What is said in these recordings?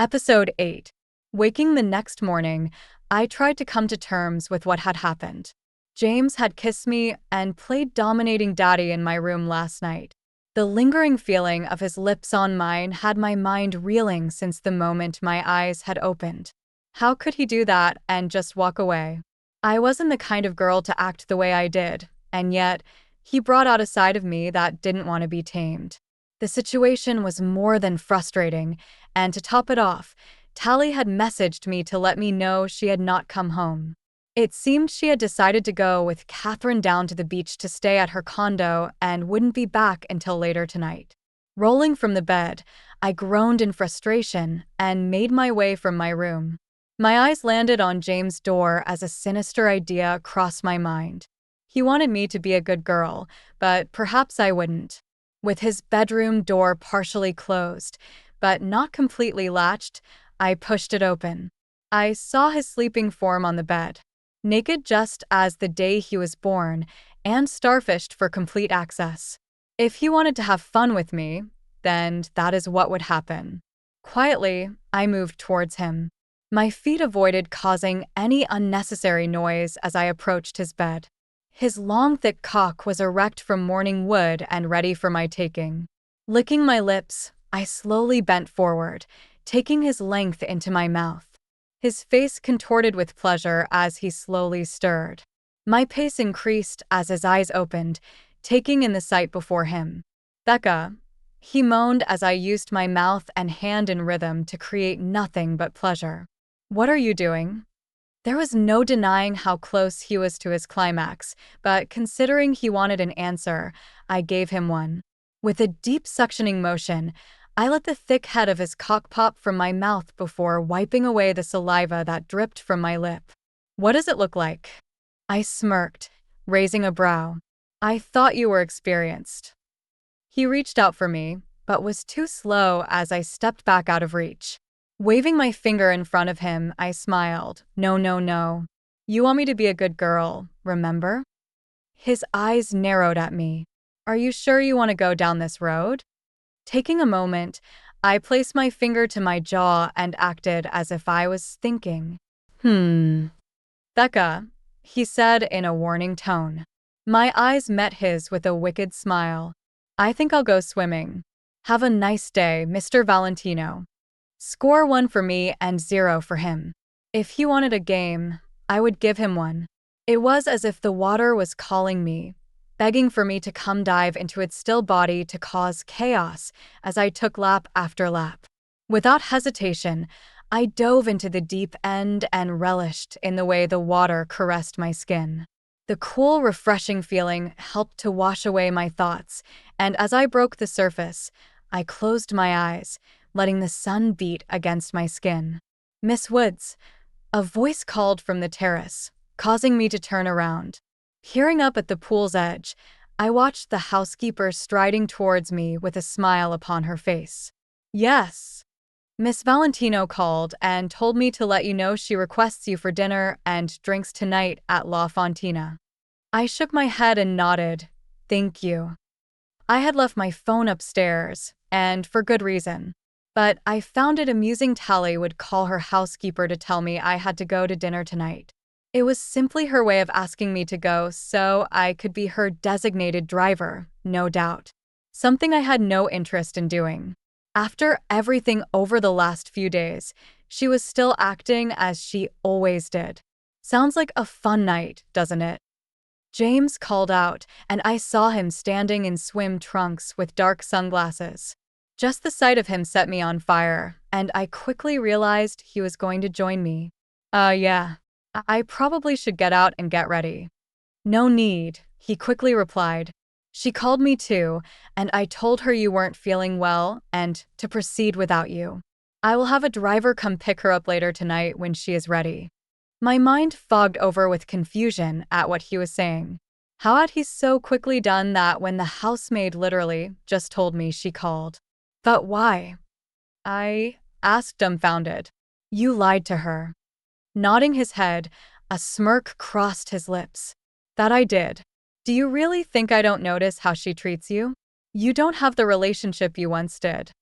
Episode 8. Waking the next morning, I tried to come to terms with what had happened. James had kissed me and played dominating daddy in my room last night. The lingering feeling of his lips on mine had my mind reeling since the moment my eyes had opened. How could he do that and just walk away? I wasn't the kind of girl to act the way I did, and yet, he brought out a side of me that didn't want to be tamed. The situation was more than frustrating, and to top it off, Tally had messaged me to let me know she had not come home. It seemed she had decided to go with Catherine down to the beach to stay at her condo and wouldn't be back until later tonight. Rolling from the bed, I groaned in frustration and made my way from my room. My eyes landed on James' door as a sinister idea crossed my mind. He wanted me to be a good girl, but perhaps I wouldn't. With his bedroom door partially closed, but not completely latched, I pushed it open. I saw his sleeping form on the bed, naked just as the day he was born, and starfished for complete access. If he wanted to have fun with me, then that is what would happen. Quietly, I moved towards him. My feet avoided causing any unnecessary noise as I approached his bed. His long, thick cock was erect from morning wood and ready for my taking. Licking my lips, I slowly bent forward, taking his length into my mouth. His face contorted with pleasure as he slowly stirred. My pace increased as his eyes opened, taking in the sight before him. "Becca," he moaned as I used my mouth and hand in rhythm to create nothing but pleasure. "What are you doing?" There was no denying how close he was to his climax, but considering he wanted an answer, I gave him one. With a deep suctioning motion, I let the thick head of his cock pop from my mouth before wiping away the saliva that dripped from my lip. "What does it look like?" I smirked, raising a brow. "I thought you were experienced." He reached out for me, but was too slow as I stepped back out of reach. Waving my finger in front of him, I smiled. "No, no, no. You want me to be a good girl, remember?" His eyes narrowed at me. "Are you sure you want to go down this road?" Taking a moment, I placed my finger to my jaw and acted as if I was thinking. "Becca," he said in a warning tone. My eyes met his with a wicked smile. "I think I'll go swimming. Have a nice day, Mr. Valentino." Score 1 for me and 0 for him. If he wanted a game, I would give him one. It was as if the water was calling me, begging for me to come dive into its still body to cause chaos as I took lap after lap. Without hesitation, I dove into the deep end and relished in the way the water caressed my skin. The cool, refreshing feeling helped to wash away my thoughts, and as I broke the surface, I closed my eyes, letting the sun beat against my skin. "Miss Woods," a voice called from the terrace, causing me to turn around. Peering up at the pool's edge, I watched the housekeeper striding towards me with a smile upon her face. "Yes." "Miss Valentino called and told me to let you know she requests you for dinner and drinks tonight at La Fontina." I shook my head and nodded. "Thank you." I had left my phone upstairs, and for good reason. But I found it amusing Tally would call her housekeeper to tell me I had to go to dinner tonight. It was simply her way of asking me to go so I could be her designated driver, no doubt. Something I had no interest in doing. After everything over the last few days, she was still acting as she always did. Sounds like a fun night, doesn't it? James called out, and I saw him standing in swim trunks with dark sunglasses. Just the sight of him set me on fire, and I quickly realized he was going to join me. Yeah, I probably should get out and get ready." "No need," he quickly replied. "She called me too, and I told her you weren't feeling well and to proceed without you. I will have a driver come pick her up later tonight when she is ready." My mind fogged over with confusion at what he was saying. How had he so quickly done that when the housemaid literally just told me she called? But why? I asked, dumbfounded. "You lied to her." Nodding his head, a smirk crossed his lips. "That I did. Do you really think I don't notice how she treats you? You don't have the relationship you once did."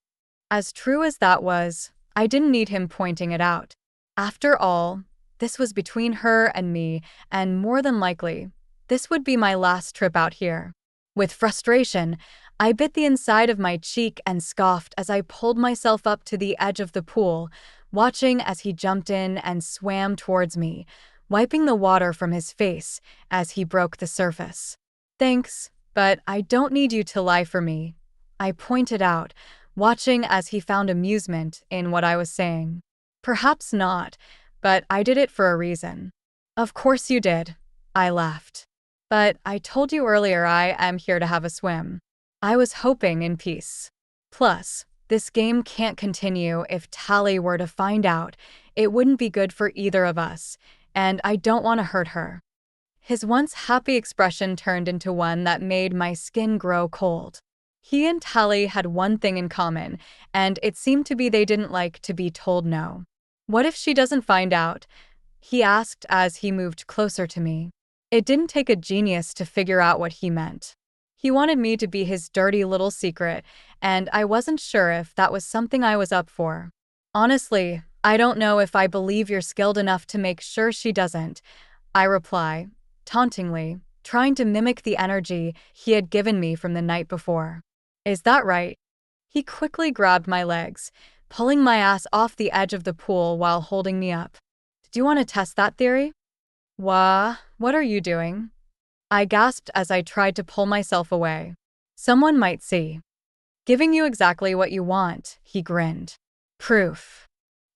As true as that was, I didn't need him pointing it out. After all, this was between her and me, and more than likely, this would be my last trip out here. With frustration, I bit the inside of my cheek and scoffed as I pulled myself up to the edge of the pool, watching as he jumped in and swam towards me, wiping the water from his face as he broke the surface. "Thanks, but I don't need you to lie for me," I pointed out, watching as he found amusement in what I was saying. "Perhaps not, but I did it for a reason." "Of course you did," I laughed. "But I told you earlier I am here to have a swim." I was hoping in peace. Plus, this game can't continue if Tally were to find out. It wouldn't be good for either of us, and I don't want to hurt her. His once happy expression turned into one that made my skin grow cold. He and Tally had one thing in common, and it seemed to be they didn't like to be told no. "What if she doesn't find out?" he asked as he moved closer to me. It didn't take a genius to figure out what he meant. He wanted me to be his dirty little secret, and I wasn't sure if that was something I was up for. "Honestly, I don't know if I believe you're skilled enough to make sure she doesn't," I reply, tauntingly, trying to mimic the energy he had given me from the night before. "Is that right?" He quickly grabbed my legs, pulling my ass off the edge of the pool while holding me up. "Do you want to test that theory?" What are you doing?" I gasped as I tried to pull myself away. "Someone might see." "Giving you exactly what you want," he grinned. "Proof."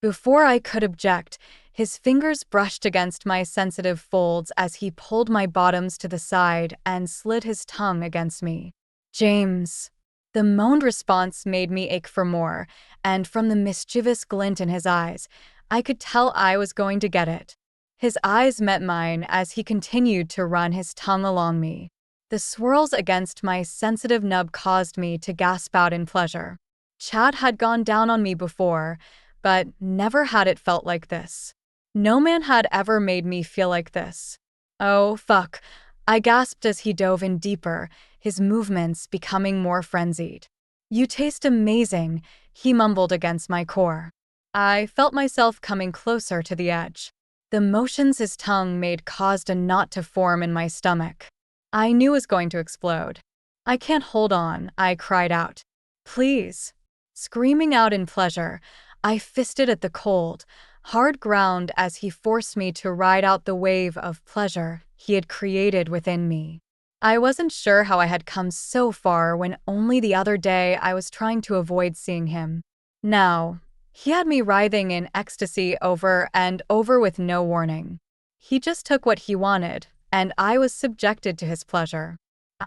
Before I could object, his fingers brushed against my sensitive folds as he pulled my bottoms to the side and slid his tongue against me. "James." The moaned response made me ache for more, and from the mischievous glint in his eyes, I could tell I was going to get it. His eyes met mine as he continued to run his tongue along me. The swirls against my sensitive nub caused me to gasp out in pleasure. Chad had gone down on me before, but never had it felt like this. No man had ever made me feel like this. "Oh, fuck," I gasped as he dove in deeper, his movements becoming more frenzied. "You taste amazing," he mumbled against my core. I felt myself coming closer to the edge. The motions his tongue made caused a knot to form in my stomach. I knew it was going to explode. "I can't hold on," I cried out. "Please." Screaming out in pleasure, I fisted at the cold, hard ground as he forced me to ride out the wave of pleasure he had created within me. I wasn't sure how I had come so far when only the other day I was trying to avoid seeing him. Now, he had me writhing in ecstasy over and over with no warning. He just took what he wanted, and I was subjected to his pleasure.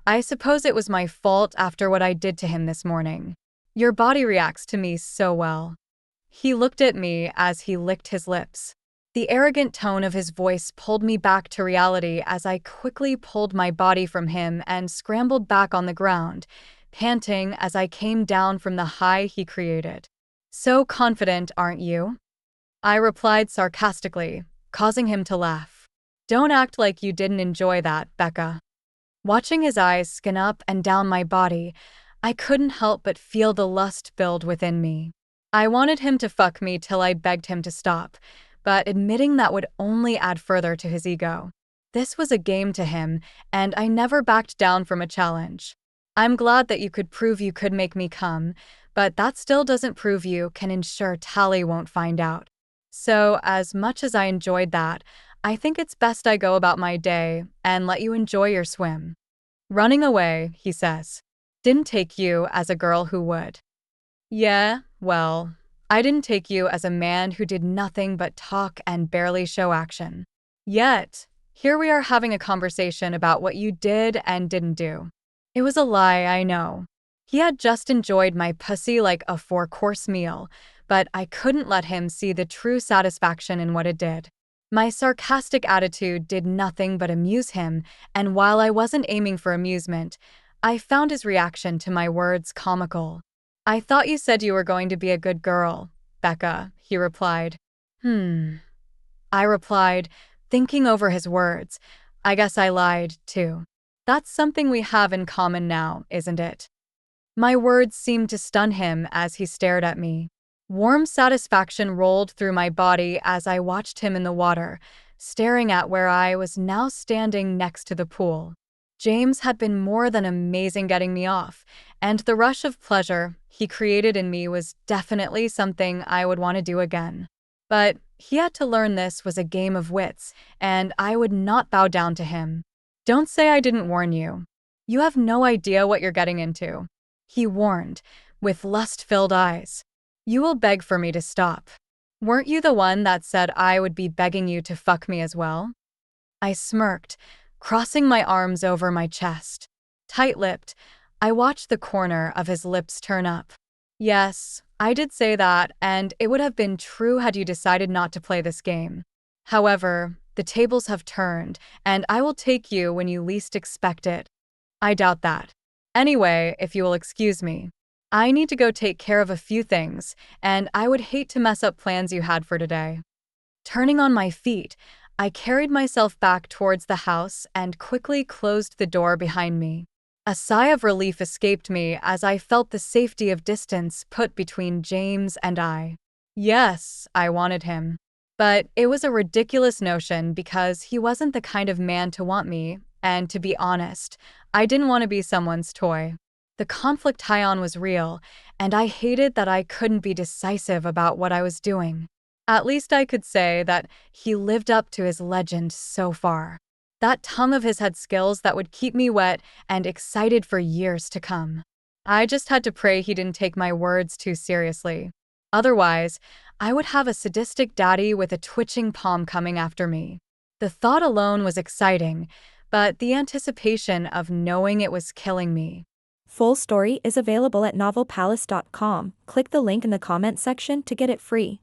I suppose it was my fault after what I did to him this morning. "Your body reacts to me so well." He looked at me as he licked his lips. The arrogant tone of his voice pulled me back to reality as I quickly pulled my body from him and scrambled back on the ground, panting as I came down from the high he created. "So confident, aren't you?" I replied sarcastically, causing him to laugh. "Don't act like you didn't enjoy that, Becca." Watching his eyes skin up and down my body, I couldn't help but feel the lust build within me. I wanted him to fuck me till I begged him to stop, but admitting that would only add further to his ego. This was a game to him, and I never backed down from a challenge. "I'm glad that you could prove you could make me come, but that still doesn't prove you can ensure Tally won't find out. So, as much as I enjoyed that, I think it's best I go about my day and let you enjoy your swim." "Running away," he says. "Didn't take you as a girl who would." "Yeah, well, I didn't take you as a man who did nothing but talk and barely show action. Yet, here we are having a conversation about what you did and didn't do." It was a lie, I know. He had just enjoyed my pussy like a 4-course meal, but I couldn't let him see the true satisfaction in what it did. My sarcastic attitude did nothing but amuse him, and while I wasn't aiming for amusement, I found his reaction to my words comical. "I thought you said you were going to be a good girl, Becca," he replied. I replied, thinking over his words. I guess I lied, too. That's something we have in common now, isn't it? My words seemed to stun him as he stared at me. Warm satisfaction rolled through my body as I watched him in the water, staring at where I was now standing next to the pool. James had been more than amazing getting me off, and the rush of pleasure he created in me was definitely something I would want to do again. But he had to learn this was a game of wits, and I would not bow down to him. Don't say I didn't warn you. You have no idea what you're getting into, he warned, with lust-filled eyes. You will beg for me to stop. Weren't you the one that said I would be begging you to fuck me as well? I smirked, crossing my arms over my chest. Tight-lipped, I watched the corner of his lips turn up. Yes, I did say that, and it would have been true had you decided not to play this game. However, the tables have turned, and I will take you when you least expect it. I doubt that. Anyway, if you will excuse me, I need to go take care of a few things, and I would hate to mess up plans you had for today. Turning on my feet, I carried myself back towards the house and quickly closed the door behind me. A sigh of relief escaped me as I felt the safety of distance put between James and I. Yes, I wanted him. But it was a ridiculous notion because he wasn't the kind of man to want me, and to be honest, I didn't want to be someone's toy. The conflict high on was real, and I hated that I couldn't be decisive about what I was doing. At least I could say that he lived up to his legend so far. That tongue of his had skills that would keep me wet and excited for years to come. I just had to pray he didn't take my words too seriously. Otherwise, I would have a sadistic daddy with a twitching palm coming after me. The thought alone was exciting, but the anticipation of knowing it was killing me. Full story is available at novelpalace.com. Click the link in the comment section to get it free.